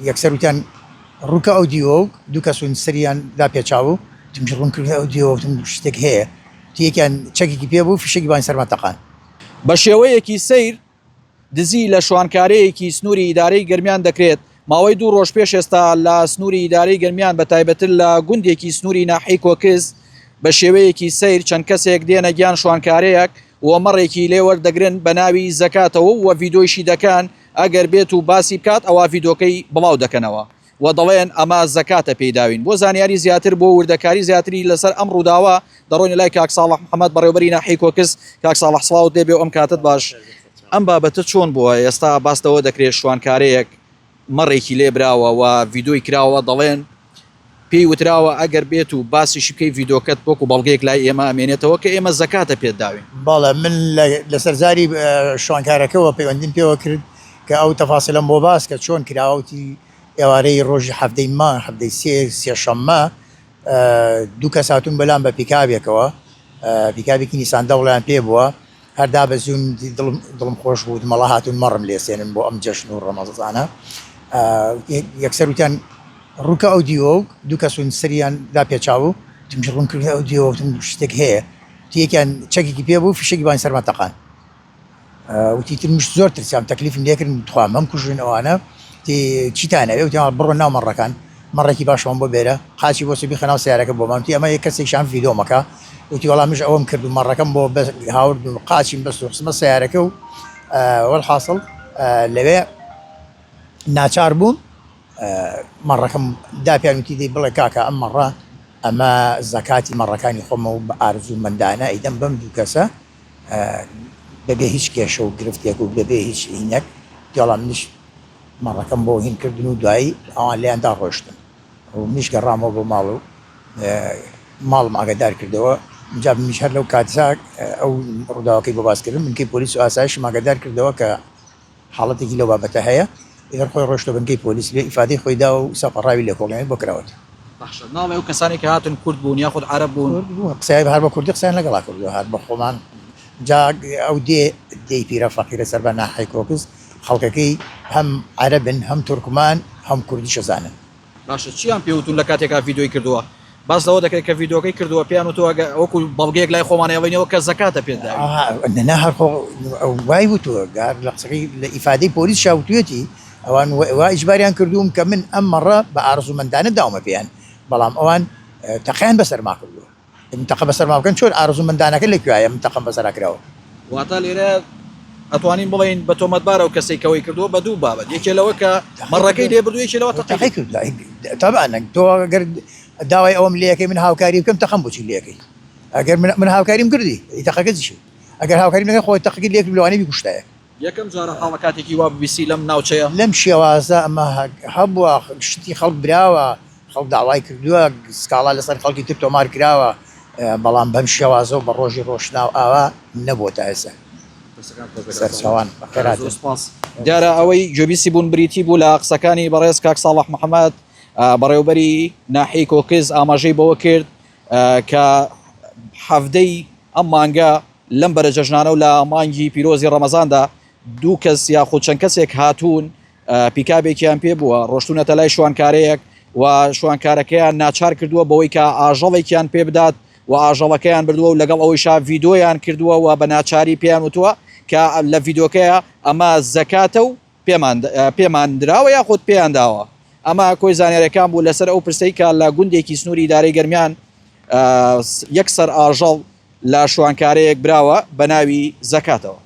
یەکسەر وتیان ڕووکە ئەو دیوە دوو کەسون سریان دا پێچاو تمش ڕوون کرد ئەو دیوەتم شتێک هەیە یەکیان چەکێکی پێ بوو فشێکی بان سەرمەتەقان بە شێوەیەکی سیر دزی لە شوانکارەیەکی سنووری ئیدارەی گەرمیان دەکرێت ماوەی 2 ڕۆژ پێش ئێستا لە سنووری ئیدارەی گەرمیان بە تایبەتر لە گوندێکی سنووری ناحەی کۆکز بە شێوەیەکی سیر چەند کەسێک دێنە گیان شوانکارەیەک وەمەڕێکی لێوەردەگرن بە ناوی زەکاتەوە و ڤیدۆیشی دەکەن ئەگەر بێت و باسی بکات ئەوە ڤیدۆکەی بڵاو دەکەنەوە و دەڵێن ئەمە زەکاتە پێداوین بۆ زانیاری زیاتر بۆ وردەکاری زیاتری لەسەر ئەم ڕووداوە دەڕۆین لای کاک ساڵح محەممەد بەڕێوەبەری ناحەی کۆکز کاک ساڵح سڵاوت دەبێ ئەم کاتت باش ئەم بابەتە چۆن بووە ئێستا باستەوە دەکرێت شوانکارەیەک مەڕێکی لێبراوە و ڤیدۆی کراوە دەڵێن پێی وتراوە ئەگەر بێت و باسیشی بکەی ڤیدۆکەت بۆکو بەڵگەیەک لای ئێمە ئەمێنێتەوە کە ئێمە زەکاتە پێت داوین باڵە من لەسەر زاری شوانکارەکەەوە پەیوەندیم پێوە کرد کە ئەو تەفاسیلم بۆ باس کە چۆن کراوەتی ئێوارەی ڕۆژی هەفتەی مان هەفتەی سێ شەممە دوو کەس هاتوون بەلام بە پیکابێکەوە پیکابێکی نیساندە وڵیان پێ بووە هەردا بەزوون دڵم خۆش بوو مەڵا هاتوون مەڕم لێسێنن بۆ ئەم جەشن و ڕەمەزانە یەکسەر وتیان ڕووکە ئەو دیوە دوو کەسون سریان دا پێچاو تمش ڕوون کرد ئەو دیوەتم شتێک هەیە یەکیان چەکێکی پێ بوو فشێکی بان سەرمەتەقان وتی ترمش زۆر ترسیام تەکلیفم لێکردن توام هەم کوژن ئەوانە چیتانەوێ وتیان بڕۆ ناو مەڕەکان مەڕێکی باشەوەم بۆ بێرە قاچی بۆ سبی خەناو سیارەکە بۆ مامتی ئەمە یە کەسێکشان ڤیدۆمەکە وتی وەڵامش ئەوەم کرد و مەڕەکەم بۆ هاورد قاچیم بەست و قسمە سیارەکە و وەڵحاصڵ لەوێ ناچار بووم مەڕەکەم داپیانوتی دەی بڵێ کاکە ئەم مەڕە ئەمە زەکاتی مەڕەکانی خۆمە و بە ئارزوو مندانە ئەیدەم بەم دوو کەسە بەبێ هیچ کێشە و گرفتێک و بەبێ هیچ هینەک دیاڵام منیش مەڕەکەم بۆ هینکردن و دوایی ئەوان لیاندا ڕۆشتن و منیش گەڕامەوە بۆ ماڵ و ماڵم ئاگادار کردەوە جا منیش هەر لەو کاتساک ئەو ڕووداوەکەی بۆ باسکردن منکەی پۆلیس و ئاسایشم ئاگادار کردەوە کە حاڵەتێکی لەو بابەتە هەیە ئێر خۆی ڕۆشتە بنکەی پۆلیس لێ ئیفادەی خۆیدا و سەپەڕاوی لێ کۆڵیانی بۆ کراوەتە ناڵێ و کەسانی کە هاتن کورد بوون یاخود عەرەب بوون قسەی هەر بە کوردی قسەیان لەگەڵا کردووە هەر بە خۆمان جا ئەو دێی پیرە فەقیرە سەر بە ناحەی کۆکز خەڵکەکەی هەم عەرەبن هەم تورکمان هەم کوردی شەزانن باشە چیان پێوتون لە کاتێکا ڤیدۆی کردووە باس لەوە دەکەێت کە ڤیدۆکەی کردووە پێیان وتووە وەکو بەڵگەیەک لای خۆمانەوەینەوە کە زەکاتە پێت نەنا هەر وای وتووە گار لە قسەکەی لە ئیفادەی پۆلیس شاوتوێتی ئەوان وا ئیجباریان کردووم کە من ئەم مەڕە بە ئارزومەندانە داومە پێیان بەڵام ئەوان تەقیان بەسەرما کردووە منتەقە بەسەرما بکەن چۆن ئارزومەندانەکە لەکوایە منتەقەم بەسەرا کراوە واتە لێرە ئەتوانین بڵین بە تۆمەتبارە و کەسێکەوەی کردووە بە دوو بابەت یەکێلەوە کە مەڕەکەی لێ بردووە یەکێلەوە تەقی کرد تابانە تۆ ئەگەر داوای ئەوم لەکەی من هاوکاری بکەم تەقەم بۆچی لەکەی ئەگەر من هاوکاریم کردی تەقەکە چی ئەگەر هاوکاری نەکەی خۆی تەقی لێک لەوانەی بیکوشتایە یەکەم جارە حاڵە کاتێکی وا ببیسی لەم ناوچەیە لەم شێوازە ئەمە هەبووە شتی خەڵک براوە خەڵک داوای کردووە سکاڵا لەسەر خەڵکی تر تۆمار کراوە بەڵام بەم شێوازە و بە ڕۆژی ڕۆشنا و ئاوا نەبووە تا ئێستا دیارە ئەوەی گوێبیسی بوون بریتی بوو لە قسەکانی بەڕێز کاک ساڵح محەممەد بەڕێوبەری ناحەی کۆکز ئاماژەی بەوە کرد کە هەفتەی ئەم مانگە لەم بەرە جەژنانە و لە مانگی پیرۆزی ڕەمەزاندا دوو کەس یاخود چەند کەسێک هاتوون پیکابێکیان پێ بووە ڕۆشتونەتە لای شوانکارەیەک و شوانکارەکەیان ناچار کردووە بەوەی کە ئاژەڵێکیان پێ بدات و ئاژەڵەکەیان بردووە و لەگەڵ ئەوەیشا ڤیدۆیان کردووە و بە ناچاری پێیان وتووە کە لە ڤیدۆکەیە ئەمە زەکاتە و پێمان دراوە یاخود پێیان داوە ئەمە کۆی زانیاریەکان بوو لەسەر ئەو پرسەی کە لە گوندێکی سنووری ئیدارەی گەرمیان یەکسەر ئاژەڵ لە شوانکارەیەک براوە بە ناوی زەکاتەوە